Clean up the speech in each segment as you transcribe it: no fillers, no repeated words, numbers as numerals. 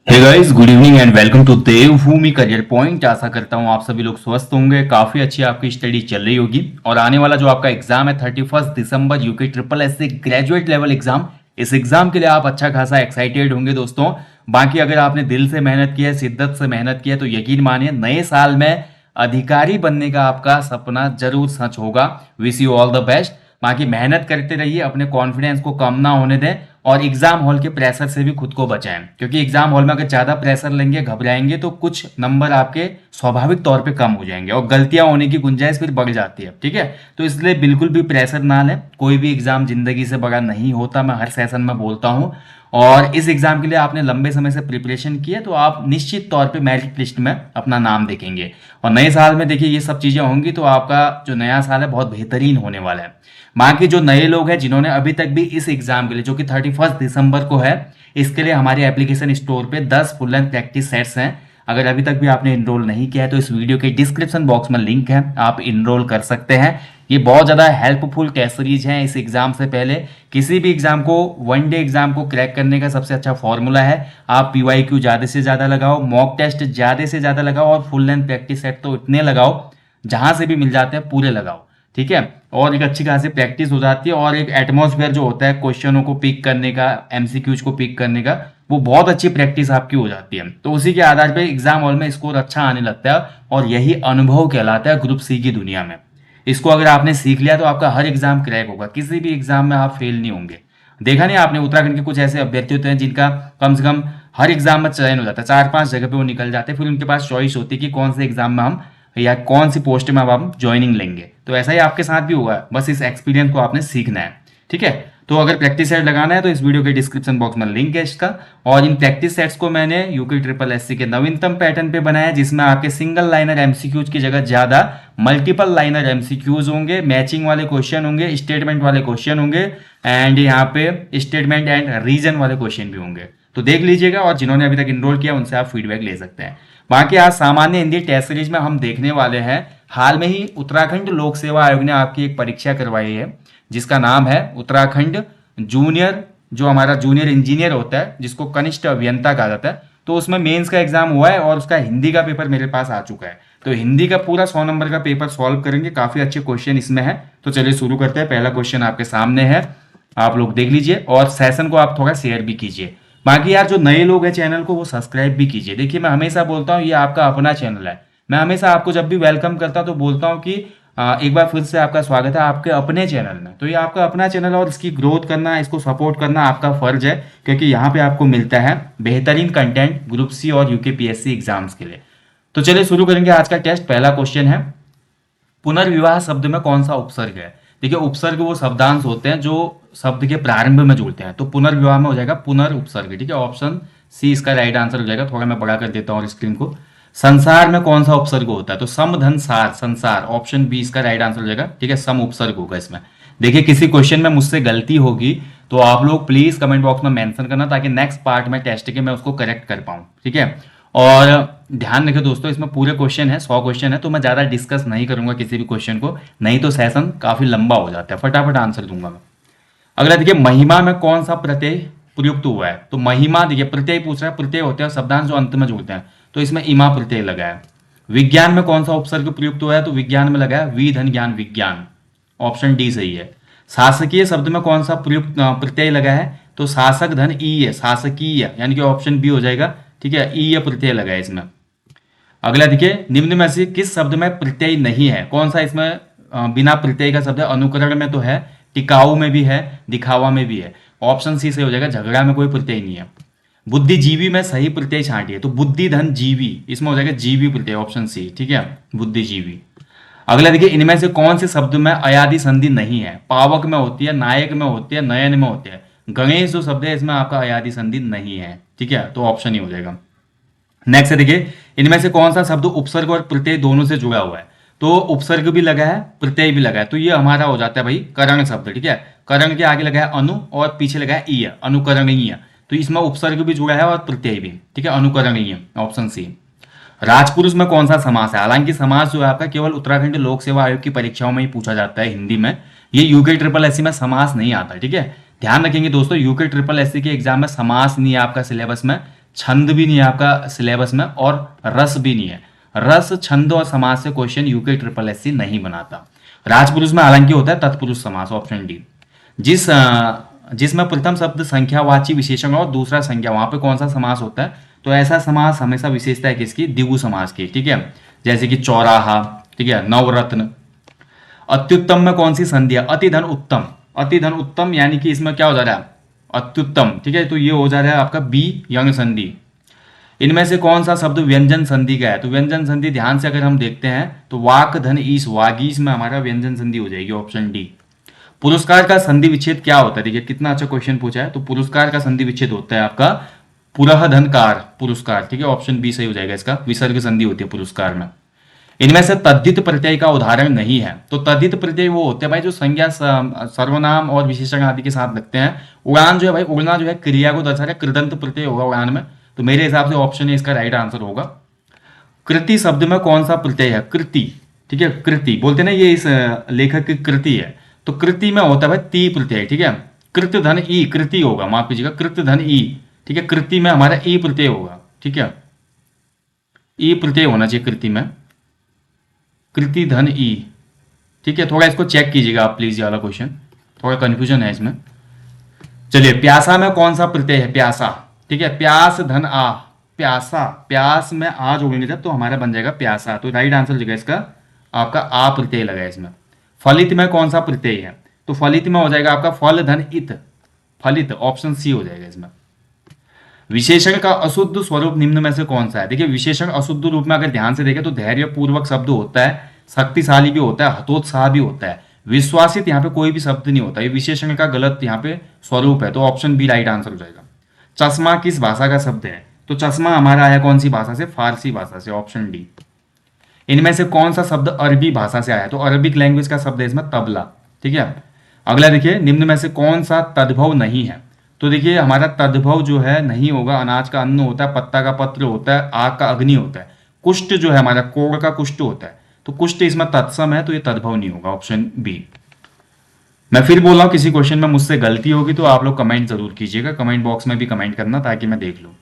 Hey guys, good evening and welcome to Devbhoomi Career Point. आशा करता हूँ आप सभी लोग स्वस्थ होंगे, काफी अच्छी आपकी स्टडी चल रही होगी। और आने वाला जो आपका एग्जाम है 31 दिसंबर यूके ट्रिपल एस से ग्रेजुएट लेवल एग्जाम, इस एग्जाम के लिए आप अच्छा खासा एक्साइटेड होंगे दोस्तों। बाकी अगर आपने दिल से मेहनत की है, शिद्दत से मेहनत की है, तो यकीन मानिए नए साल में अधिकारी बनने का आपका सपना जरूर सच होगा। Wish you all the best. बाकी मेहनत करते रहिए, अपने कॉन्फिडेंस को कम ना होने दें और एग्जाम हॉल के प्रेशर से भी खुद को बचाएं, क्योंकि एग्जाम हॉल में अगर ज्यादा प्रेशर लेंगे, घबराएंगे, तो कुछ नंबर आपके स्वाभाविक तौर पे कम हो जाएंगे और गलतियां होने की गुंजाइश फिर बढ़ जाती है। ठीक है, तो इसलिए बिल्कुल भी प्रेशर ना लें। कोई भी एग्जाम जिंदगी से बड़ा नहीं होता, मैं हर सेशन में बोलता हूँ। और इस एग्जाम के लिए आपने लंबे समय से प्रिपरेशन की है, तो आप निश्चित तौर पे मेरिट लिस्ट में अपना नाम देखेंगे। और नए साल में देखिए ये सब चीजें होंगी, तो आपका जो नया साल है बहुत बेहतरीन होने वाला है। बाकी जो नए लोग हैं जिन्होंने अभी तक भी इस एग्जाम के लिए, जो कि 31 दिसंबर को है, इसके लिए हमारे एप्लीकेशन स्टोर पे 10 फुल लेंथ प्रैक्टिस सेट्स हैं। अगर अभी तक भी आपने इनरोल नहीं किया है तो इस वीडियो के डिस्क्रिप्शन बॉक्स में लिंक है, आप इनरोल कर सकते हैं। ये बहुत ज़्यादा हेल्पफुल टेस्ट सीरीज हैं इस एग्जाम से पहले। किसी भी एग्जाम को, वन डे एग्जाम को क्रैक करने का सबसे अच्छा फॉर्मूला है, आप PYQ ज़्यादा से ज़्यादा लगाओ, मॉक टेस्ट ज़्यादा से ज़्यादा लगाओ और फुल लेंथ प्रैक्टिस सेट तो इतने लगाओ, जहां से भी मिल जाते हैं पूरे लगाओ। ठीक है, और एक अच्छी खासी प्रैक्टिस हो जाती है और एक एटमॉस्फेयर जो होता है क्वेश्चनों को पिक करने का, MCQs को पिक करने का, वो बहुत अच्छी प्रैक्टिस आपकी हो जाती है। तो उसी के आधार पे एग्जाम हॉल में स्कोर अच्छा आने लगता है और यही अनुभव कहलाता है ग्रुप C की दुनिया में। इसको अगर आपने सीख लिया तो आपका हर एग्जाम क्रैक होगा, किसी भी एग्जाम में आप फेल नहीं होंगे। देखा नहीं आपने, उत्तराखंड के कुछ ऐसे अभ्यर्थी होते हैं जिनका कम से कम हर एग्जाम में चयन हो जाता है, 4-5 जगह पे वो निकल जाते हैं, फिर उनके पास चॉइस होती है कि कौन से एग्जाम में हम या कौन सी पोस्ट में अब हम ज्वाइनिंग लेंगे। तो ऐसा ही आपके साथ भी होगा, बस इस एक्सपीरियंस को आपने सीखना है। ठीक है, तो अगर प्रैक्टिस सेट लगाना है तो इस वीडियो के डिस्क्रिप्शन बॉक्स में लिंक है इसका। और इन प्रैक्टिस सेट्स को मैंने यूके ट्रिपल एससी के नवीनतम पैटर्न पे बनाया है, जिसमें आपके सिंगल लाइनर MCQs की जगह ज्यादा मल्टीपल लाइनर MCQs होंगे, मैचिंग वाले क्वेश्चन होंगे, स्टेटमेंट वाले क्वेश्चन होंगे, एंड यहाँ पे स्टेटमेंट एंड रीजन वाले क्वेश्चन भी होंगे। तो देख लीजिएगा, और जिन्होंने अभी तक इनरोल किया उनसे आप फीडबैक ले सकते हैं। बाकी आज सामान्य हिंदी टेस्ट सीरीज में हम देखने वाले हैं, हाल में ही उत्तराखंड लोक सेवा आयोग ने आपकी एक परीक्षा करवाई है, जिसका नाम है उत्तराखंड जूनियर, जो हमारा जूनियर इंजीनियर होता है, जिसको कनिष्ठ अभियंता कहा जाता है। तो उसमें मेंस का एग्जाम हुआ है और उसका हिंदी का पेपर मेरे पास आ चुका है। तो हिंदी का पूरा 100 नंबर का पेपर सॉल्व करेंगे, काफी अच्छे क्वेश्चन इसमें है। तो चलिए शुरू करते हैं। पहला क्वेश्चन आपके सामने है, आप लोग देख लीजिए और सेशन को आप थोड़ा शेयर भी कीजिए। बाकी यार जो नए लोग हैं चैनल को, वो सब्सक्राइब भी कीजिए। देखिए मैं हमेशा बोलता हूँ ये आपका अपना चैनल है, मैं हमेशा आपको जब भी वेलकम करता हूँ तो बोलता हूँ कि एक बार फिर से आपका स्वागत है आपके अपने चैनल में। तो ये आपका अपना चैनल है और इसकी ग्रोथ करना, इसको सपोर्ट करना आपका फर्ज है, क्योंकि यहाँ पे आपको मिलता है बेहतरीन कंटेंट ग्रुप C और UKPSC एग्जाम्स के लिए। तो चलिए शुरू करेंगे आज का टेस्ट। पहला क्वेश्चन है, पुनर्विवाह शब्द में कौन सा उपसर्ग है? देखिए उपसर्ग वो शब्दांश होते हैं जो शब्द के प्रारंभ में जुड़ते हैं, तो पुनर्विवाह में हो जाएगा पुनर् उपसर्ग। ठीक है, ऑप्शन C इसका राइट आंसर हो जाएगा। थोड़ा मैं बड़ा कर देता हूँ स्क्रीन को। संसार में कौन सा उपसर्ग होता है? तो सम धन सार, संसार, ऑप्शन B इसका राइट आंसर हो जाएगा। ठीक है, सम उपसर्ग होगा इसमें। देखिए किसी क्वेश्चन में मुझसे गलती होगी तो आप लोग प्लीज कमेंट बॉक्स में मेंशन करना, ताकि नेक्स्ट पार्ट में टेस्ट के मैं उसको करेक्ट कर पाऊँ। ठीक है, और ध्यान रखिए दोस्तों, इसमें पूरे क्वेश्चन है, 100 क्वेश्चन है, तो मैं ज्यादा डिस्कस नहीं करूंगा किसी भी क्वेश्चन को, नहीं तो सेशन काफी लंबा हो जाता है। फटाफट आंसर दूंगा मैं। अगला देखिए, महिमा में कौन सा प्रत्यय प्रयुक्त हुआ है? तो महिमा, देखिए प्रत्यय पूछ रहा है, प्रत्यय होते हैं शब्दांश जो अंत में जुड़ते हैं, तो इसमें इमा प्रत्यय लगा है। विज्ञान में कौन सा उपसर्ग प्रयुक्त हुआ है? तो विज्ञान में लगा है वी धन ज्ञान विज्ञान, ऑप्शन D सही है। शासकीय शब्द में कौन सा प्रयुक्त प्रत्यय लगा है? तो शासक धन ई है, शासकीय, यानी कि ऑप्शन B हो जाएगा। ठीक है, ई प्रत्यय लगा है इसमें। अगला देखिए, निम्न में से किस शब्द में प्रत्यय नहीं है? कौन सा इसमें बिना प्रत्यय का शब्द है? अनुकरण में तो है, टिकाऊ में भी है, दिखावा में भी है, ऑप्शन C सही हो जाएगा। झगड़ा में कोई प्रत्यय नहीं है। बुद्धिजीवी में सही प्रत्यय छांटिए, तो बुद्धि धन जीवी, इसमें हो जाएगा जीवी प्रत्यय, ऑप्शन C। ठीक है, बुद्धिजीवी। अगला देखिए, इनमें से कौन से शब्द में अयादि संधि नहीं है? पावक में होती है, नायक में होती है, नयन में होती है। गणेश जो शब्द है इसमें आपका अयादि संधि नहीं है। ठीक है, तो ऑप्शन ही हो जाएगा। नेक्स्ट देखिए, इनमें से कौन सा शब्द उपसर्ग और प्रत्यय दोनों से जुड़ा हुआ है? तो उपसर्ग भी लगा है, प्रत्यय भी लगा है, तो ये हमारा हो जाता है भाई करण शब्द। ठीक है, करण के आगे लगा है अनु और पीछे लगा है ई, अनुकरणीय, तो इसमें उपसर्ग भी जुड़ा है और प्रत्यय भी। ठीक है, अनुकरणीय, ऑप्शन C। राजपुरुष में कौन सा समास है? हालांकि समास जो है आपका केवल उत्तराखंड लोक सेवा आयोग की परीक्षाओं में ही पूछा जाता है हिंदी में, ये यूके ट्रिपल एससी में समास नहीं आता। ठीक है, ध्यान रखेंगे दोस्तों, यूके ट्रिपल एससी के एग्जाम में समास नहीं है आपका सिलेबस में, छंद भी नहीं है आपका सिलेबस में, और रस भी नहीं है। रस, छंद और समास से क्वेश्चन यूके ट्रिपल एससी नहीं बनाता। राजपुरुष में हालांकि होता है तत्पुरुष समास, ऑप्शन डी। जिसमें प्रथम शब्द संख्यावाची विशेषण और दूसरा संज्ञा, वहां पे कौन सा समास होता है? तो ऐसा समास हमेशा विशेषता है किसकी? द्विगु समास की, ठीक है। जैसे कि चौराहा, ठीक है, नवरत्न। अत्युत्तम में कौन सी संधि है? अति धन उत्तम। अति धन उत्तम यानी कि इसमें क्या हो जा रहा है? अत्युत्तम, ठीक है, तो ये हो जा रहा है आपका बी, यंग संधि। इनमें से कौन सा शब्द व्यंजन संधि का है? तो व्यंजन संधि ध्यान से अगर हम देखते हैं तो वाक धन ईस, वागीस में हमारा व्यंजन संधि हो जाएगी, ऑप्शन डी। पुरस्कार का संधि विच्छेद क्या होता है? देखिए कितना अच्छा क्वेश्चन पूछा है। तो पुरस्कार का संधि विच्छेद होता है आपका पुरहधनकार पुरस्कार, ठीक है, ऑप्शन बी सही हो जाएगा इसका। विसर्ग संधि होती है पुरस्कार में। इनमें से तद्धित प्रत्यय का उदाहरण नहीं है। तो तद्धित प्रत्यय वो होते हैं भाई जो संज्ञा सर्वनाम और विशेषण आदि के साथ लगते हैं। उड़ान जो है भाई, उड़ना जो है क्रिया को दर्शा रहा है, कृदंत प्रत्यय होगा उड़ान में। तो मेरे हिसाब से ऑप्शन ए इसका राइट आंसर होगा। कृति शब्द में कौन सा प्रत्यय है? कृति, ठीक है, कृति बोलते ना, ये इस लेखक की कृति है। तो कृति में होता है भाई ती प्रत्यय, ठीक है। कृत धन ई, कृति होगा, माफ कीजिएगा, कृत धन ई, ठीक है। कृति में हमारा ई प्रत्यय होगा, ठीक है, ई प्रत्यय होना चाहिए कृति में, कृति धन ई, ठीक है। थोड़ा इसको चेक कीजिएगा आप प्लीज, ये वाला क्वेश्चन थोड़ा कंफ्यूजन है इसमें। चलिए, प्यासा में कौन सा प्रत्यय है? प्यासा, ठीक है, प्यास धन आ, प्यासा, प्यास में आ जोड़ेंगे जब तो हमारा बन जाएगा प्यासा। तो राइट आंसर हो जाएगा इसका आपका आ प्रत्यय लगा है इसमें। फलित में कौन सा प्रत्यय है? तो फलित में हो जाएगा आपका फल धन इत, फलित, ऑप्शन सी हो जाएगा इसमें। विशेषण का अशुद्ध स्वरूप निम्न में से कौन सा है? देखिए विशेषण अशुद्ध रूप में अगर ध्यान से देखें तो धैर्य पूर्वक शब्द होता है, शक्तिशाली भी होता है, हतोत्साह भी होता है। विश्वासित यहाँ पे कोई भी शब्द नहीं होता, ये विशेषण का गलत यहाँ पे स्वरूप है। तो ऑप्शन बी राइट आंसर हो जाएगा। चश्मा किस भाषा का शब्द है? तो चश्मा हमारा आया कौन सी भाषा से? फारसी भाषा से, ऑप्शन डी। इनमें से कौन सा शब्द अरबी भाषा से आया? तो अरबिक लैंग्वेज का शब्द है इसमें तबला, ठीक है। अगला देखिए, निम्न में से कौन सा तद्भव नहीं है? तो देखिए हमारा तद्भव जो है नहीं होगा। अनाज का अन्न होता है, पत्ता का पत्र होता है, आग का अग्नि होता है, कुष्ठ जो है हमारा कोड़ का कुष्ठ होता है। तो कुष्ठ इसमें तत्सम है, तो ये तद्भव नहीं होगा, ऑप्शन बी। मैं फिर बोल रहा हूँ, किसी क्वेश्चन में मुझसे गलती होगी तो आप लोग कमेंट जरूर कीजिएगा, कमेंट बॉक्स में भी कमेंट करना ताकि मैं देख लूँ।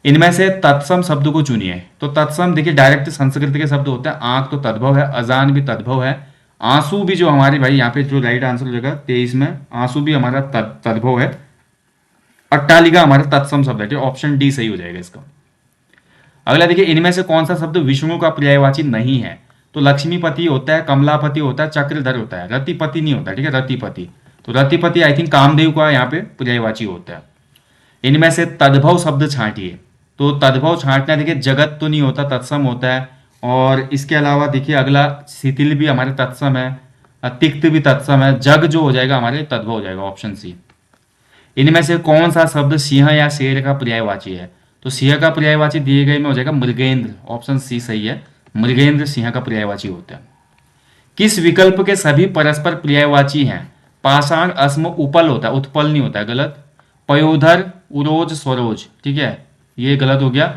इनमें से तत्सम शब्द को चुनिए। तो तत्सम देखिए डायरेक्ट संस्कृत के शब्द होते हैं। आंख तो तद्भव है, अजान भी तद्भव है, आंसू भी जो हमारे भाई यहाँ पे जो राइट आंसर हो जाएगा 23 में, आंसू भी हमारा तद्भव है। अट्टालिका हमारा तत्सम शब्द है, ठीक है, ऑप्शन डी सही हो जाएगा इसका। अगला देखिए, इनमें से कौन सा शब्द विष्णु का पर्यायवाची नहीं है? तो लक्ष्मीपति होता है, कमलापति होता है, चक्रधर होता है, रतिपति नहीं होता, ठीक है, रतिपति। तो रतिपति आई थिंक कामदेव का यहाँ पे पर्यायवाची होता है। इनमें से तद्भव शब्द छांटिए। तो तद्भव छांटना देखिए जगत तो नहीं होता, तत्सम होता है। और इसके अलावा देखिए अगला शिथिल भी हमारे तत्सम है, तिक्त भी तत्सम है, जग जो हो जाएगा हमारे तद्भव हो जाएगा, ऑप्शन सी। इनमें से कौन सा शब्द सिंह या शेर का पर्यायवाची है? तो सिंह का पर्यायवाची दिए गए में हो जाएगा मृगेंद्र, ऑप्शन सी सही है, मृगेंद्र सिंह का पर्यायवाची होता है। किस विकल्प के सभी परस्पर पर्यायवाची हैं? पाषाण अस्म उपल होता है, उत्पल नहीं होता है, गलत। पयोधर उरोज स्वरोज, ठीक है, ये गलत हो गया।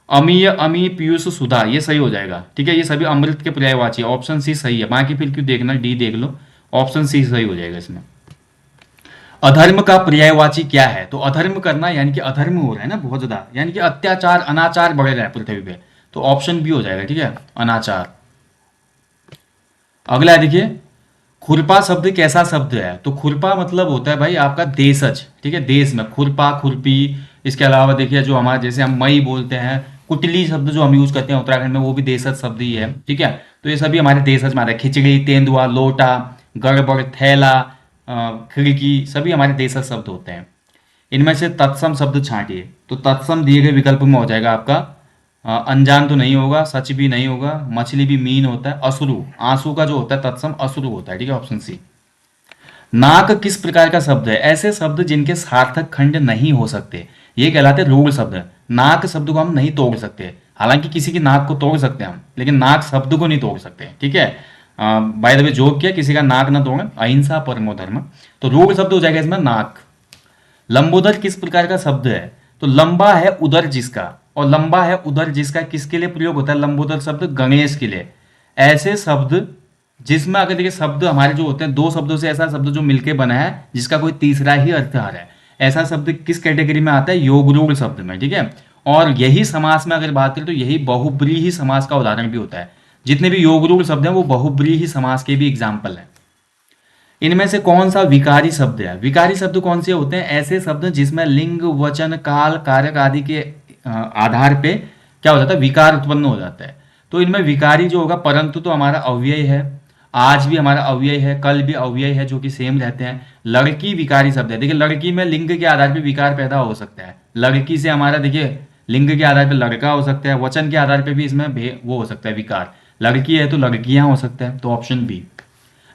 अमीय अमी पीयूष सुधा, ये सही हो जाएगा, ठीक है, ये सभी अमृत के पर्यायवाची है, ऑप्शन सी सही है। बाकी फिर क्यों देखना, डी देख लो, ऑप्शन सी सही हो जाएगा इसमें। अधर्म का पर्यायवाची क्या है? तो अधर्म करना यानी कि अधर्म हो रहा है ना बहुत ज्यादा, यानी कि अत्याचार अनाचार बढ़ रहा है पृथ्वी पे, तो ऑप्शन बी हो जाएगा, ठीक है, अनाचार। अगला है देखिए, खुरपा शब्द कैसा शब्द है? तो खुरपा मतलब होता है भाई आपका देशज, ठीक है, देश में खुरपा खुरपी। इसके अलावा देखिए जो हमारा जैसे हम मई बोलते हैं, कुटली शब्द जो हम यूज करते हैं उत्तराखंड में, वो भी देशज शब्द ही है, ठीक है। तो ये सभी हमारे देशज में आ रहे हैं। खिचड़ी, तेंदुआ, लोटा, गड़बड़, थैला, खिड़की, सभी हमारे देशज शब्द होते हैं। इनमें से तत्सम शब्द छांटिए। तो तत्सम दिए गए विकल्प में हो जाएगा आपका अनजान तो नहीं होगा, सच भी नहीं होगा, मछली भी मीन होता है, अश्रु, आंसू का जो होता है तत्सम अश्रु होता है, ठीक है, ऑप्शन सी। नाक किस प्रकार का शब्द है? ऐसे शब्द जिनके सार्थक खंड नहीं हो सकते, ये कहलाते रूढ़ शब्द। नाक शब्द को हम नहीं तोड़ सकते, हालांकि किसी की नाक को तोड़ सकते हैं हम, लेकिन नाक शब्द को नहीं तोड़ सकते, ठीक है। बाय द वे जोक किया, किसी का नाक ना तोड़े, अहिंसा परमो धर्म। तो रूढ़ शब्द हो जाएगा इसमें नाक। लंबोदर किस प्रकार का शब्द है? तो लंबा है उदर जिसका, और लंबा है उदर जिसका किसके लिए प्रयोग होता है? लंबोदर शब्द गणेश के लिए। ऐसे शब्द जिसमें अगर देखिए शब्द हमारे जो होते हैं दो शब्दों से, ऐसा शब्द जो मिलके बना है जिसका कोई तीसरा ही अर्थ आ रहा है, ऐसा शब्द किस कैटेगरी में आता है? योग रूढ़ शब्द में, ठीक है। और यही समास में अगर बात करें तो यही बहुब्रीहि समास का उदाहरण भी होता है। जितने भी योग रूढ़ शब्द हैं वो बहुब्रीहि समास के भी एग्जाम्पल हैं। इनमें से कौन सा विकारी शब्द है? विकारी शब्द कौन से होते हैं? ऐसे शब्द जिसमें लिंग, वचन, काल, कारक आदि के आधार पे क्या हो जाता है? विकार उत्पन्न हो जाता है। तो इनमें विकारी जो होगा, परंतु तो हमारा अव्यय है, आज भी हमारा अव्यय है, कल भी अव्यय है, जो कि सेम रहते हैं। लड़की विकारी शब्द है। देखिए लड़की में लिंग के आधार पर विकार पैदा हो सकता है। लड़की से हमारा देखिए लिंग के आधार पर लड़का हो सकता है, वचन के आधार पर भी इसमें वो हो सकता है विकार। लड़की है तो लड़कियां हो सकता है, तो ऑप्शन बी।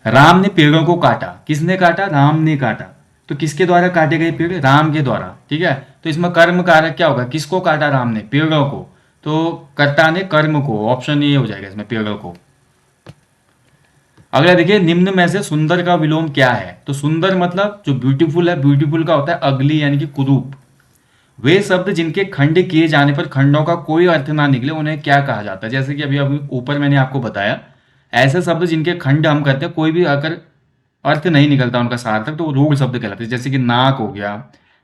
राम ने पेड़ों को काटा। किसने काटा? राम ने काटा। तो किसके द्वारा काटे गए पेड़? राम के द्वारा। ठीक है, तो इसमें कर्म कारक क्या होगा? किसको काटा? राम ने, पेड़ों को। तो कर्ता ने कर्म को, ऑप्शन ए हो जाएगा इसमें, पेड़ों को। अगला देखिए, निम्न में से सुंदर का विलोम क्या है? तो सुंदर मतलब जो ब्यूटीफुल है, ब्यूटीफुल का होता है अगली, यानी कि कुरूप। वे शब्द जिनके खंड किए जाने पर खंडों का कोई अर्थ ना निकले उन्हें क्या कहा जाता है? जैसे कि अभी अभी ऊपर मैंने आपको बताया, ऐसे शब्द जिनके खंड हम करते हैं, कोई भी अगर अर्थ नहीं निकलता उनका सार्थक, तो वो रूढ़ शब्द कहलाते हैं। जैसे कि नाक हो गया,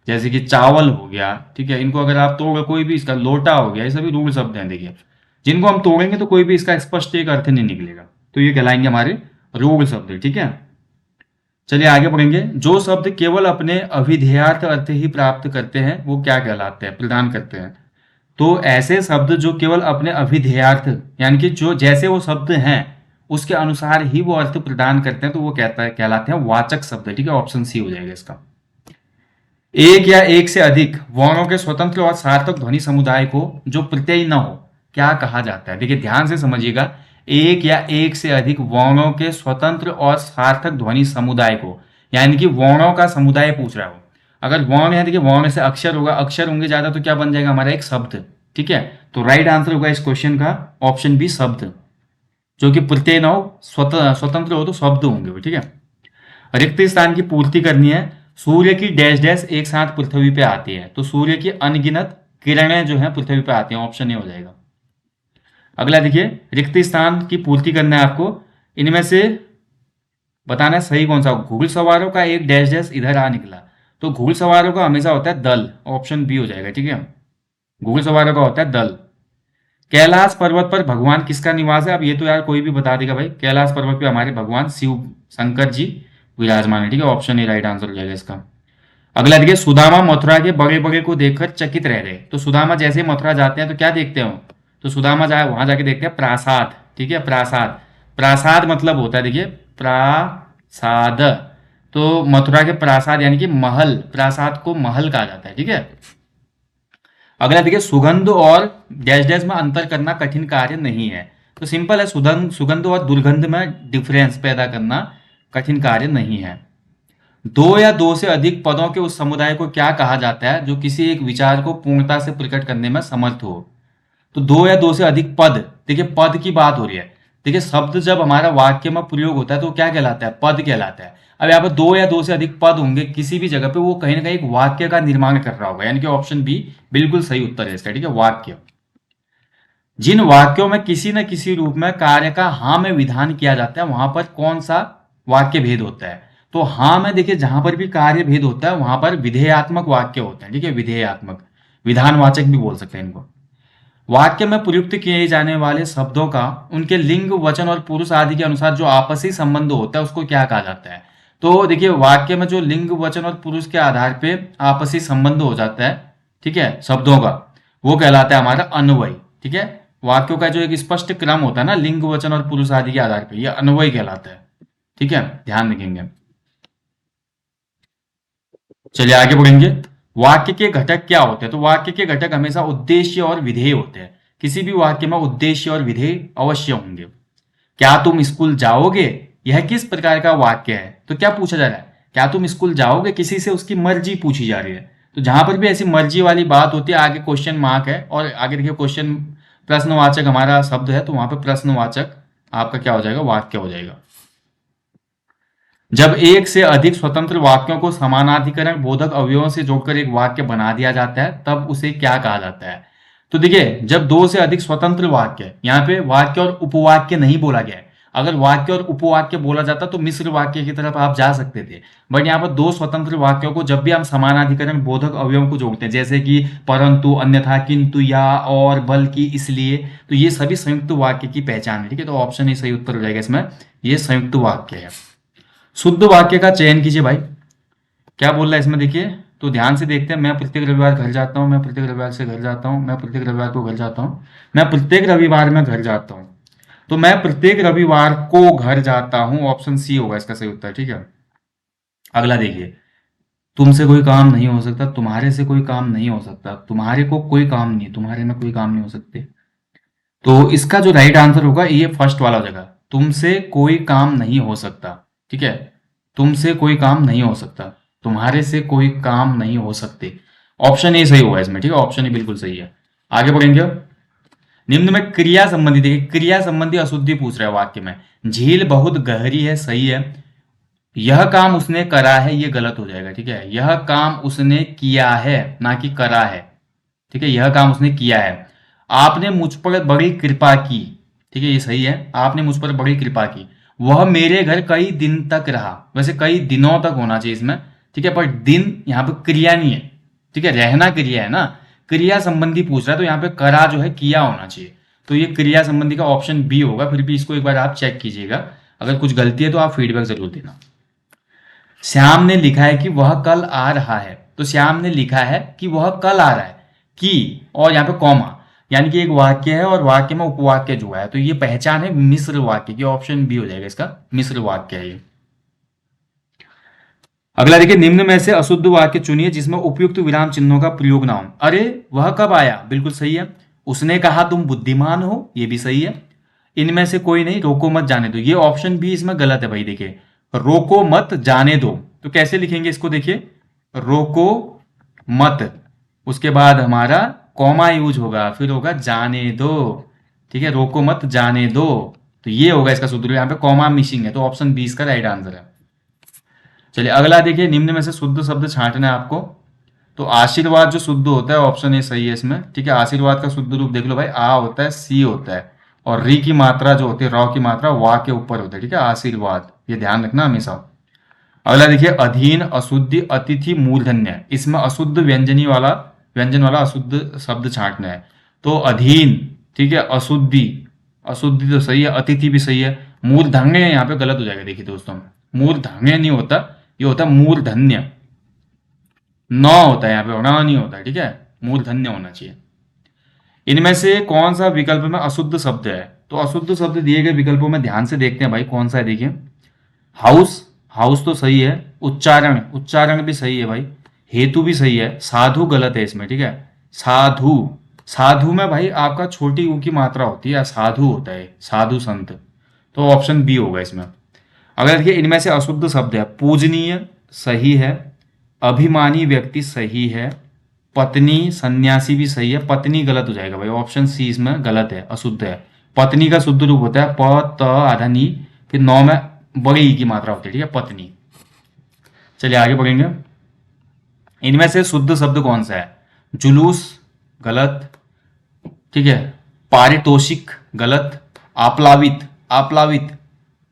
जैसे कि चावल हो गया। ठीक है, इनको अगर आप तोड़, कोई भी इसका, लोटा हो गया, ये सभी रूढ़ शब्द हैं। देखिए जिनको हम तोड़ेंगे तो कोई भी इसका स्पष्ट एक अर्थ नहीं निकलेगा, तो ये कहलाएंगे हमारे रूढ़ शब्द। ठीक है, चलिए आगे बढ़ेंगे। जो शब्द केवल अपने अभिधेयार्थ अर्थ ही प्राप्त करते हैं वो क्या कहलाते हैं? प्रदान करते हैं। तो ऐसे शब्द जो केवल अपने अभिधेयार्थ, यानी कि जो जैसे वो शब्द हैं उसके अनुसार ही वो अर्थ प्रदान करते हैं, तो वो कहलाते हैं वाचक शब्द। ठीक है, ऑप्शन सी हो जाएगा इसका। एक या एक से अधिक वर्णों के स्वतंत्र और सार्थक ध्वनि समुदाय को जो प्रत्यय न हो क्या कहा जाता है? देखिए ध्यान से समझिएगा, एक या एक से अधिक वर्णों के स्वतंत्र और सार्थक ध्वनि समुदाय को, यानी कि वर्णों का समुदाय पूछ रहा हो। अगर वर्ण है, देखिए वर्ण से अक्षर होगा, अक्षर होंगे ज्यादा तो क्या बन जाएगा हमारा? एक शब्द। ठीक है, तो राइट आंसर होगा इस क्वेश्चन का ऑप्शन बी, शब्द। जो कि प्रत्यय न हो, स्वतंत्र हो तो शब्द होंगे वो। ठीक है, रिक्त स्थान की पूर्ति करनी है। सूर्य की डैश डैश एक साथ पृथ्वी पे आती है, तो सूर्य की अनगिनत किरणें जो है पृथ्वी पे आती हैं, ऑप्शन ए हो जाएगा। अगला देखिए, रिक्त स्थान की पूर्ति करना है आपको। इनमें से बताना है सही कौन सा। घुड़सवारों का एक डैश डैश इधर आ निकला, तो घुड़सवारों का हमेशा होता है दल, ऑप्शन बी हो जाएगा। ठीक है, घुड़सवारों का होता है दल। कैलाश पर्वत पर भगवान किसका निवास है? अब ये तो यार कोई भी बता देगा भाई, कैलाश पर्वत पे हमारे भगवान शिव शंकर जी विराजमान है। ठीक है, ऑप्शन ए राइट आंसर हो जाएगा इसका। अगला देखिए, सुदामा मथुरा के बड़े बड़े को देखकर चकित रह गए। तो सुदामा जैसे मथुरा जाते हैं तो क्या देखते हो? तो सुदामा जाए वहां जाके देखते हैं प्रासाद। ठीक है, प्रासाद। प्रासाद मतलब होता है, देखिए प्रासाद, तो मथुरा के प्रासाद यानी कि महल, प्रासाद को महल कहा जाता है। ठीक है, अगला देखिए, सुगंध और डैश डैश में अंतर करना कठिन कार्य नहीं है। तो सिंपल है, सुगंध और दुर्गंध में डिफरेंस पैदा करना कठिन कार्य नहीं है। दो या दो से अधिक पदों के उस समुदाय को क्या कहा जाता है जो किसी एक विचार को पूर्णता से प्रकट करने में समर्थ हो? तो दो या दो से अधिक पद, देखिए पद की बात हो रही है। देखिए शब्द जब हमारा वाक्य में प्रयोग होता है तो क्या कहलाता है? पद कहलाता है। अब यहाँ पर दो या दो से अधिक पद होंगे किसी भी जगह पे, वो कहीं ना कहीं एक वाक्य का निर्माण कर रहा होगा, यानी कि ऑप्शन बी बिल्कुल सही उत्तर है इसका। ठीक है, वाक्य। जिन वाक्यों में किसी न किसी रूप में कार्य का हाँ में विधान किया जाता है वहां पर कौन सा वाक्य भेद होता है? तो हाँ में देखिए जहां पर भी कार्य भेद होता है वहां पर विधेयात्मक वाक्य होते हैं। ठीक है, विधेयात्मक, विधानवाचक भी बोल सकते हैं इनको। वाक्य में प्रयुक्त किए जाने वाले शब्दों का उनके लिंग, वचन और पुरुष आदि के अनुसार जो आपसी संबंध होता है उसको क्या कहा जाता है? तो देखिए वाक्य में जो लिंग, वचन और पुरुष के आधार पे आपसी संबंध हो जाता है, ठीक है, शब्दों का, वो कहलाता है हमारा अन्वय। ठीक है, वाक्यों का जो एक स्पष्ट क्रम होता है ना, लिंग, वचन और पुरुष आदि के आधार पर, यह अन्वय कहलाता है। ठीक है, ध्यान रखेंगे। चलिए आगे बढ़ेंगे। वाक्य के घटक क्या होते हैं? तो वाक्य के घटक हमेशा उद्देश्य और विधेय होते हैं। किसी भी वाक्य में उद्देश्य और विधेय अवश्य होंगे। क्या तुम स्कूल जाओगे, यह किस प्रकार का वाक्य है? तो क्या पूछा जा रहा है? क्या तुम स्कूल जाओगे, किसी से उसकी मर्जी पूछी जा रही है। तो जहां पर भी ऐसी मर्जी वाली बात होती है, आगे क्वेश्चन मार्क है और आगे देखिए क्वेश्चन, प्रश्नवाचक हमारा शब्द है, तो वहां पर प्रश्नवाचक आपका क्या हो जाएगा? वाक्य हो जाएगा। जब एक से अधिक स्वतंत्र वाक्यों को समानाधिकरण बोधक अवयवों से जोड़कर एक वाक्य बना दिया जाता है तब उसे क्या कहा जाता है? तो देखिए जब दो से अधिक स्वतंत्र वाक्य, यहाँ पे वाक्य और उपवाक्य नहीं बोला गया है, अगर वाक्य और उपवाक्य बोला जाता तो मिश्र वाक्य की तरफ आप जा सकते थे। बट यहाँ पर दो स्वतंत्र वाक्यों को जब भी हम समानाधिकरण बोधक अवयवों को जोड़ते हैं, जैसे कि परंतु, अन्यथा, किंतु, या, और, बल्कि, इसलिए, तो ये सभी संयुक्त वाक्य की पहचान है। ठीक है, तो ऑप्शन ही सही उत्तर हो जाएगा इसमें, ये संयुक्त वाक्य है। शुद्ध वाक्य का चयन कीजिए भाई, क्या बोल रहा है इसमें देखिए, तो ध्यान से देखते हैं। मैं प्रत्येक रविवार घर जाता हूँ, मैं प्रत्येक रविवार से घर जाता हूँ, मैं प्रत्येक रविवार को घर जाता हूँ, मैं प्रत्येक रविवार में घर जाता हूँ। तो मैं प्रत्येक रविवार को घर जाता हूँ, ऑप्शन सी होगा इसका सही उत्तर। ठीक है, अगला देखिए, तुमसे कोई काम नहीं हो सकता, तुम्हारे से कोई काम नहीं हो सकता, तुम्हारे को कोई काम नहीं, तुम्हारे में कोई काम नहीं हो सकते। तो इसका जो राइट आंसर होगा ये फर्स्ट वाला हो जाएगा, तुमसे कोई काम नहीं हो सकता। ठीक है, तुमसे कोई काम नहीं हो सकता, तुम्हारे से कोई काम नहीं हो सकते, ऑप्शन ए सही होगा इसमें। ठीक है, ऑप्शन ए बिल्कुल सही है। आगे बढ़ेंगे, निम्न में क्रिया संबंधी, देखिए क्रिया संबंधी अशुद्धि पूछ रहा है वाक्य में। झील बहुत गहरी है, सही है। यह काम उसने करा है, ये गलत हो जाएगा। ठीक है, यह काम उसने किया है, ना कि करा है। ठीक है, यह काम उसने किया है। आपने मुझ पर बड़ी कृपा की, ठीक है, ये सही है, आपने मुझ पर बड़ी कृपा की। वह मेरे घर कई दिन तक रहा, वैसे कई दिनों तक होना चाहिए इसमें। ठीक है, पर दिन यहाँ पे क्रिया नहीं है। ठीक है, रहना क्रिया है ना, क्रिया संबंधी पूछ रहा है, तो यहाँ पे करा जो है किया होना चाहिए। तो ये क्रिया संबंधी का ऑप्शन बी होगा। फिर भी इसको एक बार आप चेक कीजिएगा, अगर कुछ गलती है तो आप फीडबैक जरूर देना। श्याम ने लिखा है कि वह कल आ रहा है, तो श्याम ने लिखा है कि वह कल आ रहा है, कि, और यहाँ पे कॉमा, यानी कि एक वाक्य है और वाक्य में उपवाक्य जुड़ा है, तो ये पहचान है मिश्र वाक्य की, ऑप्शन बी हो जाएगा इसका, मिश्र वाक्य है ये। अगला देखिए, निम्न में से अशुद्ध वाक्य चुनिए जिसमें उपयुक्त विराम चिन्हों का प्रयोग ना हो। अरे वह कब आया, बिल्कुल सही है। उसने कहा तुम बुद्धिमान हो, ये भी सही है। इनमें से कोई नहीं, रोको मत जाने दो, ये ऑप्शन भी इसमें गलत है भाई। देखिए, रोको मत जाने दो, तो कैसे लिखेंगे इसको, देखिए, रोको मत, उसके बाद हमारा कॉमा यूज होगा, फिर होगा जाने दो। ठीक है, रोको मत जाने दो, तो ये होगा इसका सूत्र, यहाँ पे कॉमा मिसिंग है, तो ऑप्शन बी इसका राइट आंसर है। चलिए अगला देखिए, निम्न में से शुद्ध शब्द छांटना है आपको। तो आशीर्वाद जो शुद्ध होता है, ऑप्शन ए सही है इसमें। ठीक है, आशीर्वाद का शुद्ध रूप देख लो भाई, आ होता है, सी होता है, और री की मात्रा जो होती है, रॉ की मात्रा वा के ऊपर होता है। ठीक है, आशीर्वाद, ये ध्यान रखना हमेशा। अगला देखिए, अधीन, अशुद्धि, अतिथि, मूर्धन्य, इसमें अशुद्ध व्यंजन वाला अशुद्ध शब्द छांटना है। तो अधीन, ठीक है, अशुद्धि, अशुद्धि तो सही है, अतिथि भी सही है। मूर्धन्य यहाँ पे गलत हो जाएगा, देखिए दोस्तों, मूर्धन्य नहीं होता, ये होता है मूर्धन्य, न होता है यहाँ पे, ण नहीं होता है। ठीक है, मूर्धन्य होना चाहिए। इनमें से कौन सा विकल्प में अशुद्ध शब्द है, तो अशुद्ध शब्द दिए गए विकल्पों में ध्यान से देखते हैं भाई, कौन सा है देखिए। हाउस, हाउस तो सही है। उच्चारण, उच्चारण भी सही है भाई। हेतु भी सही है। साधु गलत है इसमें। ठीक है, साधु, साधु में भाई आपका छोटी ऊ की मात्रा होती है, साधु होता है, साधु संत, तो ऑप्शन बी होगा इसमें। अगर देखिए, इनमें से अशुद्ध शब्द है, पूजनीय सही है, अभिमानी व्यक्ति सही है, पत्नी, सन्यासी भी सही है, पत्नी गलत हो जाएगा भाई, ऑप्शन सी इसमें गलत है, अशुद्ध है। पत्नी का शुद्ध रूप होता है प त आधा नी, फिर नौ में बड़ी ई की मात्रा होती है। ठीक है, पत्नी। चलिए आगे बढ़ेंगे, इनमें से शुद्ध शब्द कौन सा है, जुलूस गलत, ठीक है, पारितोषिक गलत, आप्लावित, आप्लावित,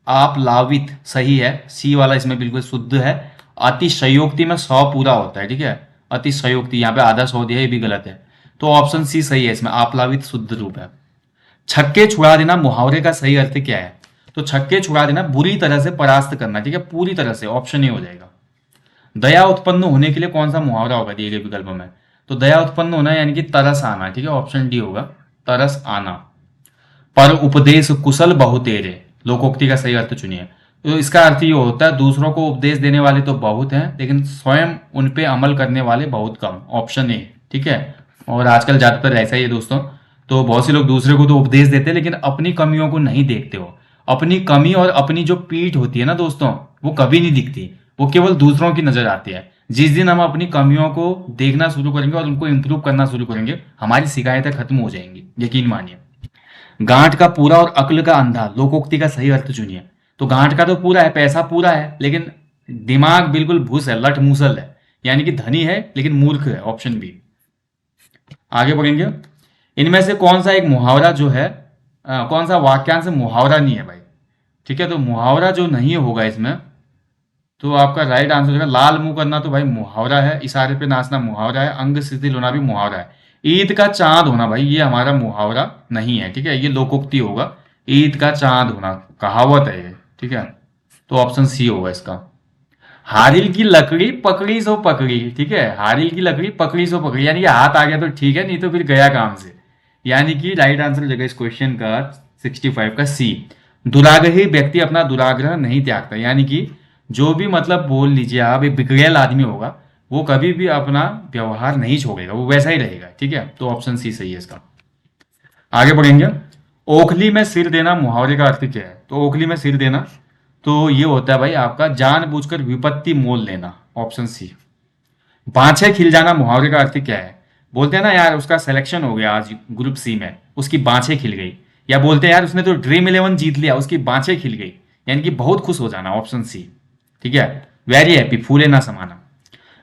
आप्लावित सही है, सी वाला इसमें बिल्कुल शुद्ध है। अतिशयोक्ति में सौ पूरा होता है। ठीक है, अतिशयोक्ति, यहाँ पे आधा सौ दिया, ये भी गलत है, तो ऑप्शन सी सही है इसमें, आप्लावित शुद्ध रूप है। छक्के छुड़ा देना मुहावरे का सही अर्थ क्या है, तो छक्के छुड़ा देना बुरी तरह से परास्त करना। ठीक है, पूरी तरह से, ऑप्शन ए हो जाएगा। दया उत्पन्न होने के लिए कौन सा मुहावरा होगा दिए गए विकल्प में, तो दया उत्पन्न होना यानी कि तरस आना। ठीक है, ऑप्शन डी होगा, तरस आना। पर उपदेश कुशल बहुतेरे, लोकोक्ति का सही अर्थ चुनिए, तो इसका अर्थ ये होता है, दूसरों को उपदेश देने वाले तो बहुत हैं, लेकिन स्वयं उन पे अमल करने वाले बहुत कम, ऑप्शन ए। ठीक है, और आजकल ज्यादातर ऐसा ही है दोस्तों, तो बहुत से लोग दूसरे को तो उपदेश देते हैं, लेकिन अपनी कमियों को नहीं देखते हो। अपनी कमी और अपनी जो पीठ होती है ना दोस्तों, वो कभी नहीं दिखती, वो केवल दूसरों की नजर आती है। जिस दिन हम अपनी कमियों को देखना शुरू करेंगे और उनको इंप्रूव करना शुरू करेंगे, हमारी शिकायतें खत्म हो जाएंगी, यकीन मानिए। गांठ का पूरा और अक्ल का अंधा, लोकोक्ति का सही अर्थ चुनिए, तो गांठ का तो पूरा है, पैसा पूरा है, लेकिन दिमाग बिल्कुल भूस है, लठ मूसल है, यानी कि धनी है लेकिन मूर्ख है, ऑप्शन बी। आगे बढ़ेंगे, इनमें से कौन सा एक मुहावरा जो है, कौन सा वाक्यांश मुहावरा नहीं है भाई, ठीक है, तो मुहावरा जो नहीं होगा इसमें, तो आपका राइट आंसर होगा लाल मुंह करना, तो भाई मुहावरा है। इशारे पे नाचना मुहावरा है। अंग शिथिल होना भी मुहावरा है। ईद का चांद होना भाई ये हमारा मुहावरा नहीं है, ठीक है, ये लोकोक्ति होगा। ईद का चांद होना कहावत है ये, ठीक है। तो ऑप्शन सी होगा इसका। हारिल की लकड़ी पकड़ी सो पकड़ी, ठीक है, हारिल की लकड़ी पकड़ी सो पकड़ी, यानी कि हाथ आ गया तो ठीक है, नहीं तो फिर गया काम से। यानी कि राइट आंसर हो जाएगा इस क्वेश्चन का 65 का सी। दुराग्रही व्यक्ति अपना दुराग्रह नहीं त्यागता, यानी कि जो भी मतलब बोल लीजिए आप, एक बिगड़ैल आदमी होगा, वो कभी भी अपना व्यवहार नहीं छोड़ेगा, वो वैसा ही रहेगा, ठीक है। तो ऑप्शन सी सही है इसका। आगे बढ़ेंगे। ओखली में सिर देना मुहावरे का अर्थ क्या है? तो ओखली में सिर देना, तो ये होता है भाई आपका जानबूझकर विपत्ति मोल लेना, ऑप्शन सी। बाछे खिल जाना मुहावरे का अर्थ क्या है? बोलते हैं ना यार उसका सिलेक्शन हो गया आज ग्रुप सी में, उसकी बाछे खिल गई। या बोलते हैं यार उसने तो ड्रीम 11 जीत लिया, उसकी बाछे खिल गई, यानी कि बहुत खुश हो जाना, ऑप्शन सी। ठीक है, वेरी हैप्पी, फूले ना समाना।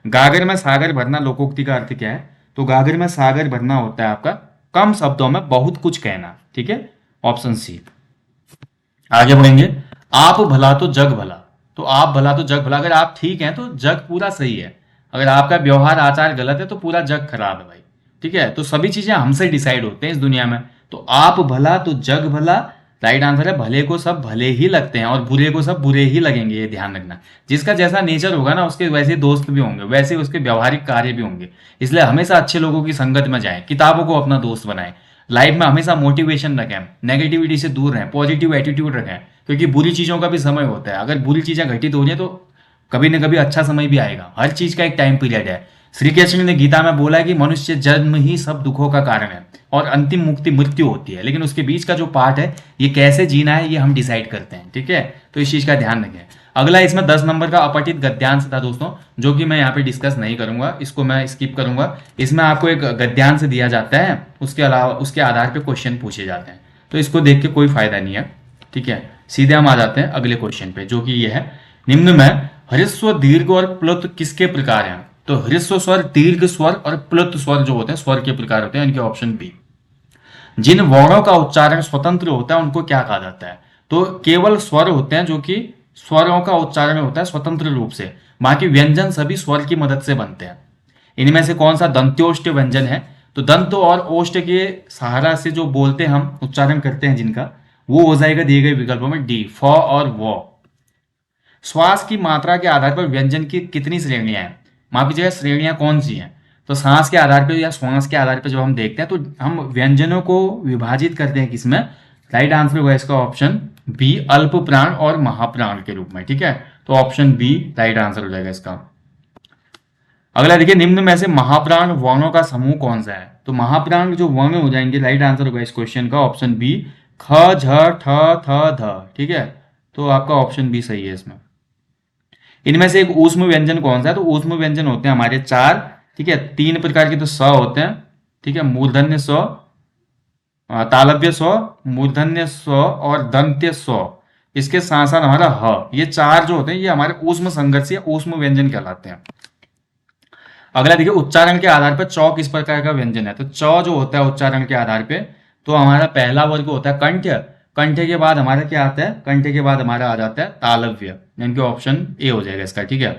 गागर में सागर भरना लोकोक्ति का अर्थ क्या है? तो गागर में सागर भरना होता है आपका कम शब्दों में बहुत कुछ कहना, ठीक है, ऑप्शन सी। आगे बढ़ेंगे। आप भला तो जग भला, तो आप भला तो जग भला, अगर आप ठीक हैं तो जग पूरा सही है, अगर आपका व्यवहार आचार गलत है तो पूरा जग खराब है भाई, ठीक है। तो सभी चीजें हमसे डिसाइड होते हैं इस दुनिया में। तो आप भला तो जग भला, राइट आंसर है। भले को सब भले ही लगते हैं और बुरे को सब बुरे ही लगेंगे, ये ध्यान रखना। जिसका जैसा नेचर होगा ना, उसके वैसे दोस्त भी होंगे, वैसे उसके व्यवहारिक कार्य भी होंगे। इसलिए हमेशा अच्छे लोगों की संगत में जाएं, किताबों को अपना दोस्त बनाएं, लाइफ में हमेशा मोटिवेशन रखें, नेगेटिविटी से दूर रहें, पॉजिटिव एटीट्यूड रखें, क्योंकि बुरी चीज़ों का भी समय होता है। अगर बुरी चीज़ें घटित हो रही है तो कभी न कभी अच्छा समय भी आएगा। हर चीज़ का एक टाइम पीरियड है। श्री कृष्ण ने गीता में बोला है कि मनुष्य जन्म ही सब दुखों का कारण है और अंतिम मुक्ति मृत्यु होती है, लेकिन उसके बीच का जो पार्ट है, ये कैसे जीना है, ये हम डिसाइड करते हैं, ठीक है। तो इस चीज़ का ध्यान रखें। अगला इसमें 10 नंबर का अपठित गद्यांश था दोस्तों, जो कि मैं यहाँ पे डिस्कस नहीं करूंगा, इसको मैं स्किप करूंगा। इसमें आपको एक गद्यांश दिया जाता है, उसके अलावा उसके आधार पे क्वेश्चन पूछे जाते हैं, तो इसको देख के कोई फायदा नहीं है, ठीक है। सीधे हम आ जाते हैं अगले क्वेश्चन पे, जो कि ये है। निम्न में ह्रस्व दीर्घ और प्लुत किसके प्रकार हैं? तो ह्रस्व स्वर, दीर्घ स्वर और प्लुत स्वर जो होते हैं स्वर के प्रकार होते हैं, इनके ऑप्शन बी। जिन वर्णों का उच्चारण स्वतंत्र होता है उनको क्या कहा जाता है? तो केवल स्वर होते हैं जो कि स्वरों का उच्चारण होता है स्वतंत्र रूप से, बाकी व्यंजन सभी स्वर की मदद से बनते हैं। इनमें से कौन सा दंत्योष्ट व्यंजन है? तो दंत और ओष्ठ के सहारा से जो बोलते हैं हम, उच्चारण करते हैं जिनका, वो हो जाएगा दिए गए विकल्पों में डी, फ और वो। श्वास की मात्रा के आधार पर व्यंजन की कितनी श्रेणियां हैं? माफ कीजिएगा, श्रेणियां कौन सी हैं? तो सांस के आधार पर या श्वास के आधार पर जब हम देखते हैं तो हम व्यंजनों को विभाजित करते हैं किसमें? राइट आंसर होगा इसका ऑप्शन बी, अल्प प्राण और महाप्राण के रूप में, ठीक है। तो ऑप्शन बी राइट आंसर हो जाएगा इसका। अगला देखिए, निम्न में से महाप्राण वर्णों का समूह कौन सा है? तो महाप्राण जो वर्ण हो जाएंगे, राइट आंसर होगा इस क्वेश्चन का ऑप्शन बी, ख, झ, ठ, थ, ध, ठीक है। तो आपका ऑप्शन बी सही है इसमें। इनमें से एक ऊष्म व्यंजन कौन सा है? तो ऊष्म व्यंजन होते हैं हमारे चार, ठीक है, तीन प्रकार के तो स होते हैं, ठीक है, मूर्धन्य स, तालव्य स, मूर्धन्य स और दंत्य स। इसके साथ साथ हमारा ह, ये चार जो होते हैं ये हमारे ऊष्म संघर्ष या ऊष्म व्यंजन कहलाते हैं। अगला देखिए, उच्चारण के आधार पर चौ किस प्रकार का व्यंजन है? तो चौ जो होता है उच्चारण के आधार पे, तो हमारा पहला वर्ग होता है कंठ। कंठ के बाद हमारा क्या आता है? कंठ के बाद हमारा आ जाता है तालव्य, यानी कि ऑप्शन ए हो जाएगा इसका, ठीक है।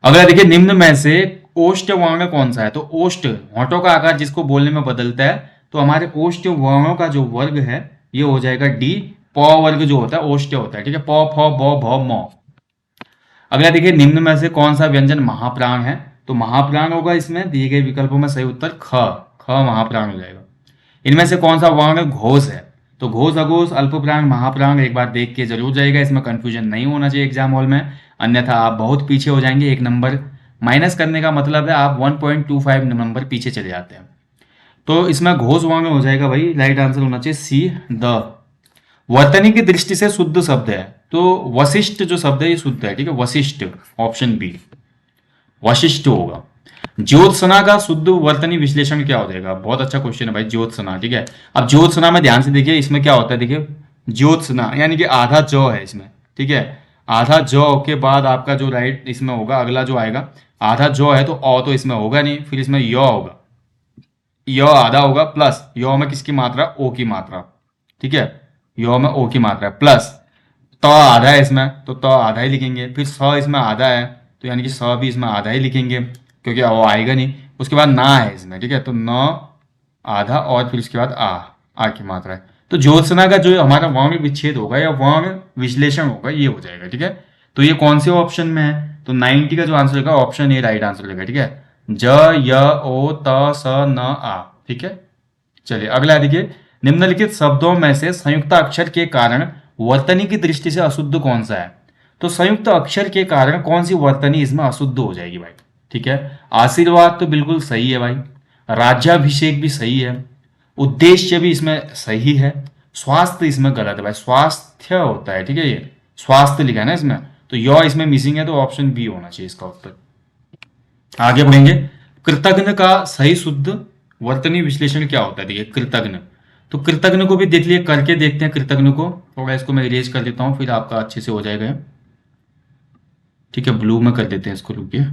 अगला देखिए, निम्न में से ओष्ठ वर्ण कौन सा है? तो ओष्ठ, होठों का आकार जिसको बोलने में बदलता है, तो हमारे ओष्ठ वर्णों का जो वर्ग है ये हो जाएगा डी, प वर्ग जो होता है ओष्ठ होता है, ठीक है, प, फ, ब, भ, म। अगला देखिए, निम्न में से कौन सा व्यंजन महाप्राण है? तो महाप्राण होगा इसमें दिए गए विकल्पों में सही उत्तर ख, ख महाप्राण हो जाएगा। इनमें से कौन सा वर्ण घोष है? तो घोष, अघोष, अल्पप्राण, महाप्राण एक बार देख के जरूर जाएगा, इसमें कंफ्यूजन नहीं होना चाहिए एग्जाम हॉल में, अन्यथा आप बहुत पीछे हो जाएंगे। एक नंबर माइनस करने का मतलब है आप 1.25 नंबर पीछे चले जाते हैं। तो इसमें घोष वर्ण हो जाएगा भाई, राइट आंसर होना चाहिए सी, द। वर्तनी की दृष्टि से शुद्ध शब्द है, तो वशिष्ठ जो शब्द है ये शुद्ध है, ठीक है, वशिष्ठ, ऑप्शन बी वशिष्ठ होगा। ज्योत्सना का शुद्ध वर्तनी विश्लेषण क्या हो जाएगा? बहुत अच्छा क्वेश्चन है भाई, ज्योत्सना, ठीक है। अब ज्योत्सना में ध्यान से देखिए, इसमें क्या होता है, देखिए ज्योत्सना यानी कि आधा जौ है इसमें, ठीक है। आधा जौ के बाद आपका जो राइट इसमें होगा, अगला जो आएगा, आधा जौ है तो औ तो इसमें होगा नहीं, फिर इसमें य होगा, य आधा होगा, प्लस य में किसकी मात्रा? ओ की मात्रा, ठीक है। यो में ओ की मात्रा है, प्लस त आधा है इसमें तो त आधा ही लिखेंगे, फिर स इसमें आधा है तो यानी कि स भी इसमें आधा ही लिखेंगे क्योंकि वो आएगा नहीं। उसके बाद ना है इसमें, ठीक है, तो न आधा और फिर उसके बाद आ की मात्रा है। तो ज्योत्सना का जो हमारा वर्ण विच्छेद होगा या वर्ण विश्लेषण होगा ये हो जाएगा, ठीक है। तो ये कौन से ऑप्शन में है, तो 90 का जो आंसर होगा ऑप्शन ए राइट आंसर होगा, ठीक है। ज य ओ त स न आ, ठीक है। चलिए अगला देखिए, निम्नलिखित शब्दों में से संयुक्त अक्षर के कारण वर्तनी की दृष्टि से अशुद्ध कौन सा है। तो संयुक्त अक्षर के कारण कौन सी वर्तनी इसमें अशुद्ध हो जाएगी भाई, ठीक है। आशीर्वाद तो बिल्कुल सही है भाई, राज्याभिषेक भी सही है, उद्देश्य भी इसमें सही है, स्वास्थ्य इसमें गलत है भाई, स्वास्थ्य होता है, ठीक है, ये स्वास्थ्य लिखा है ना इसमें, तो यह इसमें मिसिंग है, तो ऑप्शन बी होना चाहिए इसका उत्तर। आगे बढ़ेंगे, कृतघ्न का सही शुद्ध वर्तनी विश्लेषण क्या होता है, देखिए कृतघ्न, तो कृतघ्न को भी देख लिए, करके देखते हैं कृतघ्न को, थोड़ा इसको मैं इरेज कर देता हूं फिर आपका अच्छे से हो जाएगा, ठीक है, ब्लू में कर देते हैं इसको, रुकिए।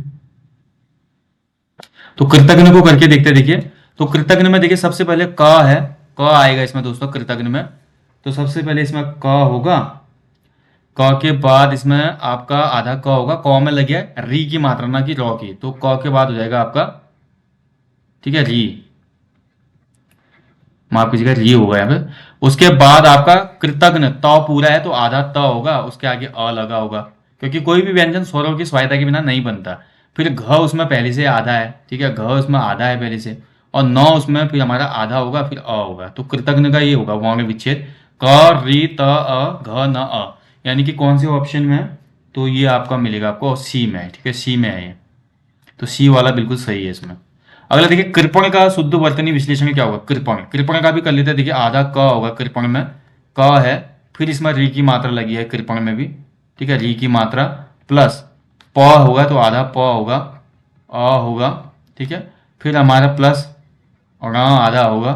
तो कृतघ्न को करके देखते हैं, देखिए, तो कृतघ्न में देखिए सबसे पहले क है, क आएगा इसमें दोस्तों कृतघ्न में, तो सबसे पहले इसमें क होगा, क के बाद इसमें आपका आधा क होगा, क में लग गया री की मात्रा ना कि रॉ की, तो क के बाद हो जाएगा आपका, ठीक है, री, माफ कीजिएगा री होगा यहाँ पे। उसके बाद आपका कृतघ्न त पूरा है तो आधा त होगा, उसके आगे अ लगा होगा, क्योंकि कोई भी व्यंजन स्वरों की सहायता के बिना नहीं बनता। फिर घ उसमें पहले से आधा है, ठीक है, घ उसमें आधा है पहले से, और न उसमें फिर हमारा आधा होगा, फिर अ होगा, तो कृतघ्न का ये होगा वर्ण विच्छेद, क री त अ घ न अ, यानी कि कौन से ऑप्शन में है, तो ये आपका मिलेगा आपको सी में है, ठीक है, सी में है ये, तो सी वाला बिल्कुल सही है इसमें। अगला देखिए, कृपण का शुद्ध वर्तनी विश्लेषण क्या होगा, कृपण, कृपण का भी कर लेते हैं, देखिए आधा क होगा कृपण में, क है, फिर इसमें री की मात्रा लगी है कृपण में भी, ठीक है, री की मात्रा, प्लस प होगा तो आधा प होगा, अ होगा, ठीक है, फिर हमारा प्लस और आधा होगा,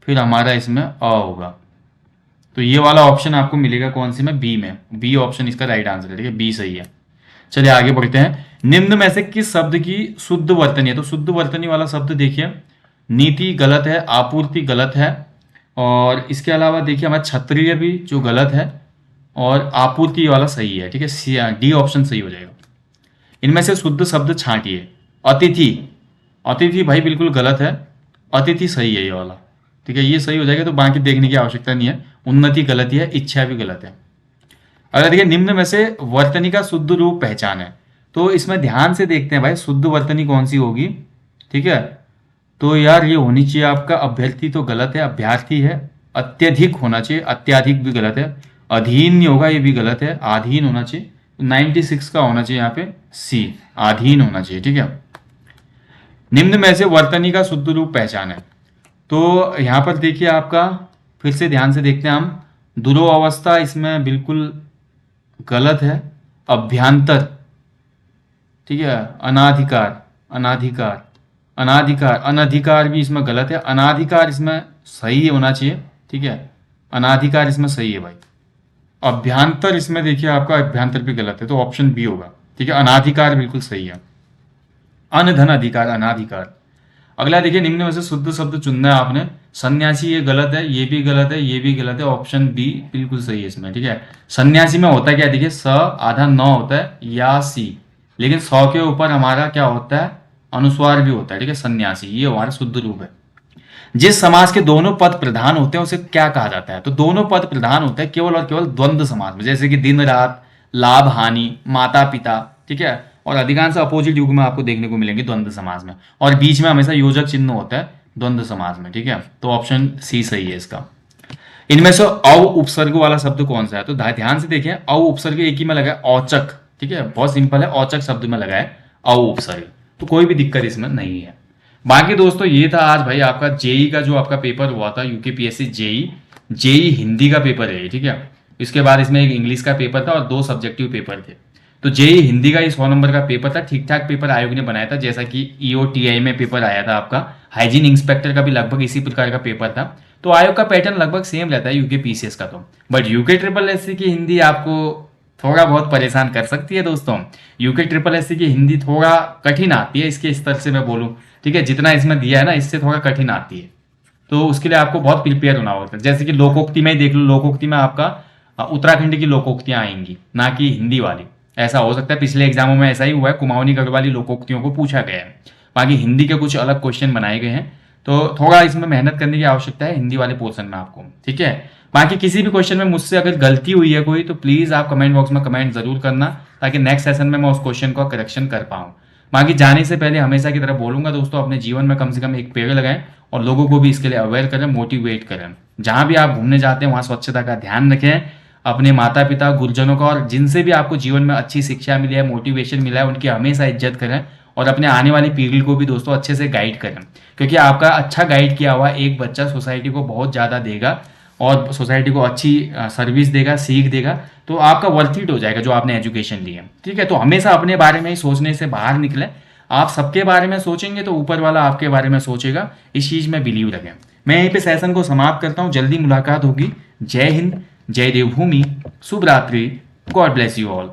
फिर हमारा इसमें अ होगा, तो ये वाला ऑप्शन आपको मिलेगा कौन सी में, बी में, बी ऑप्शन इसका राइट आंसर है, ठीक है, बी सही है। चलिए आगे बढ़ते हैं, निम्न में से किस शब्द की शुद्ध वर्तनी है, तो शुद्ध वर्तनी वाला शब्द देखिए, नीति गलत है, आपूर्ति गलत है, और इसके अलावा देखिए हमारा क्षत्रिय भी जो गलत है, और आपूर्ति वाला सही है, ठीक है, डी ऑप्शन सही हो जाएगा। इनमें से शुद्ध शब्द छांटिए, अतिथि, अतिथि भाई बिल्कुल गलत है, अतिथि सही है ये वाला, ठीक है, ये सही हो जाएगा, तो बाकी देखने की आवश्यकता नहीं है। उन्नति गलत है, इच्छा भी गलत है। अगर देखिए निम्न में से वर्तनी का शुद्ध रूप पहचान है, तो इसमें ध्यान से देखते हैं भाई शुद्ध वर्तनी कौन सी होगी, ठीक है, तो यार ये होनी चाहिए आपका अभ्यर्थी, तो गलत है, अभ्यर्थी है, अत्यधिक होना चाहिए, अत्याधिक भी गलत है, अधीन नहीं होगा ये भी गलत है, आधीन होना चाहिए, 96 का होना चाहिए यहाँ पे सी, आधीन होना चाहिए, ठीक है। निम्न में से वर्तनी का शुद्ध रूप पहचान है, तो यहाँ पर देखिए आपका, फिर से ध्यान से देखते हैं हम, दुरोवस्था इसमें बिल्कुल गलत है, अभ्यांतर, ठीक है, अनाधिकार, अनाधिकार, अनाधिकार, अनधिकार भी इसमें गलत है, अनाधिकार इसमें सही होना चाहिए, ठीक है, अनाधिकार इसमें सही है भाई। अभ्यांतर इसमें देखिए आपका अभ्यांतर भी गलत है, तो ऑप्शन बी होगा, ठीक है, अनाधिकार बिल्कुल सही है, अनधन अधिकार, अनाधिकार। अगला देखिए, निम्न में से शुद्ध शब्द चुनना है आपने, सन्यासी ये गलत है, ये भी गलत है, ये भी गलत है, ऑप्शन बी बिल्कुल सही है इसमें, ठीक है। सन्यासी में होता क्या है, देखिए स आधा न होता है या सी, लेकिन सौ के ऊपर हमारा क्या होता है, अनुस्वार भी होता है, ठीक है, सन्यासी ये हमारा शुद्ध रूप है। जिस समाज के दोनों पद प्रधान होते हैं उसे क्या कहा जाता है, तो दोनों पद प्रधान होते हैं केवल और केवल द्वंद्व समाज में, जैसे कि दिन रात, लाभ हानि, माता पिता, ठीक है, और अधिकांश अपोजिट युग में आपको देखने को मिलेंगे द्वंद्व समाज में, और बीच में हमेशा योजक चिन्ह होता है द्वंद्व समाज में, ठीक है, तो ऑप्शन सी सही है इसका। इनमें से अव उपसर्ग वाला शब्द कौन सा है, तो ध्यान से देखिए, अव उपसर्ग एक ही में लगा है, औचक, ठीक है, बहुत सिंपल है, औचक शब्द में लगा है अव उपसर्ग, तो कोई भी दिक्कत इसमें नहीं है। बाकी दोस्तों ये था आज भाई आपका जेई का जो आपका पेपर हुआ था, यूकेपीएससी जेई, जेई हिंदी का पेपर है, ठीक है, इसके बाद इसमें एक इंग्लिश का पेपर था और 2 सब्जेक्टिव पेपर थे। तो जेई हिंदी का 100 नंबर का पेपर था, ठीक ठाक पेपर आयोग ने बनाया था, जैसा कि ईओटीआई में पेपर आया था आपका, हाइजीन इंस्पेक्टर का भी लगभग इसी प्रकार का पेपर था, तो आयोग का पैटर्न लगभग सेम रहता है यूके पीसीएस का, तो बट यूके ट्रिपल एससी की हिंदी आपको थोड़ा बहुत परेशान कर सकती है दोस्तों। यूके ट्रिपल एससी की हिंदी थोड़ा कठिन आती है, इसके स्तर से मैं बोलूं, ठीक है, जितना इसमें दिया है ना इससे थोड़ा कठिन आती है। तो उसके लिए आपको बहुत प्रिपेयर होना होता है। जैसे कि लोकोक्ति में ही देख लो, लोकोक्ति में आपका उत्तराखंड की लोकोक्तियां आएंगी, ना कि हिंदी वाली। ऐसा हो सकता है, पिछले एग्जामों में ऐसा ही हुआ है, कुमाऊनी गढ़वाली लोकोक्तियों को पूछा गया है। बाकी हिंदी के कुछ अलग क्वेश्चन बनाए गए हैं, तो थोड़ा इसमें मेहनत करने की आवश्यकता है हिंदी वाले पोर्शन में आपको, ठीक है। बाकी किसी भी क्वेश्चन में मुझसे अगर गलती हुई है कोई, तो प्लीज आप कमेंट बॉक्स में कमेंट जरूर करना, ताकि नेक्स्ट सेशन में मैं उस क्वेश्चन का करेक्शन कर पाऊँ। बाकी जाने से पहले हमेशा की तरह बोलूंगा दोस्तों, अपने जीवन में कम से कम एक पेड़ लगाएं और लोगों को भी इसके लिए अवेयर करें, मोटिवेट करें। जहां भी आप घूमने जाते हैं वहां स्वच्छता का ध्यान रखें। अपने माता पिता गुरुजनों का और जिनसे भी आपको जीवन में अच्छी शिक्षा मिली है, मोटिवेशन मिला है, उनकी हमेशा इज्जत करें और अपने आने वाली पीढ़ी को भी दोस्तों अच्छे से गाइड करें, क्योंकि आपका अच्छा गाइड किया हुआ एक बच्चा सोसाइटी को बहुत ज़्यादा देगा और सोसाइटी को अच्छी सर्विस देगा, सीख देगा, तो आपका वर्थ इट हो जाएगा जो आपने एजुकेशन ली है, ठीक है। तो हमेशा अपने बारे में ही सोचने से बाहर निकले। आप सबके बारे में सोचेंगे तो ऊपर वाला आपके बारे में सोचेगा, इस चीज़ में बिलीव रखें। मैं यहीं पे सेशन को समाप्त करता हूँ, जल्दी मुलाकात होगी। जय हिंद, जय देवभूमि, शुभ रात्रि, गॉड ब्लेस यू ऑल।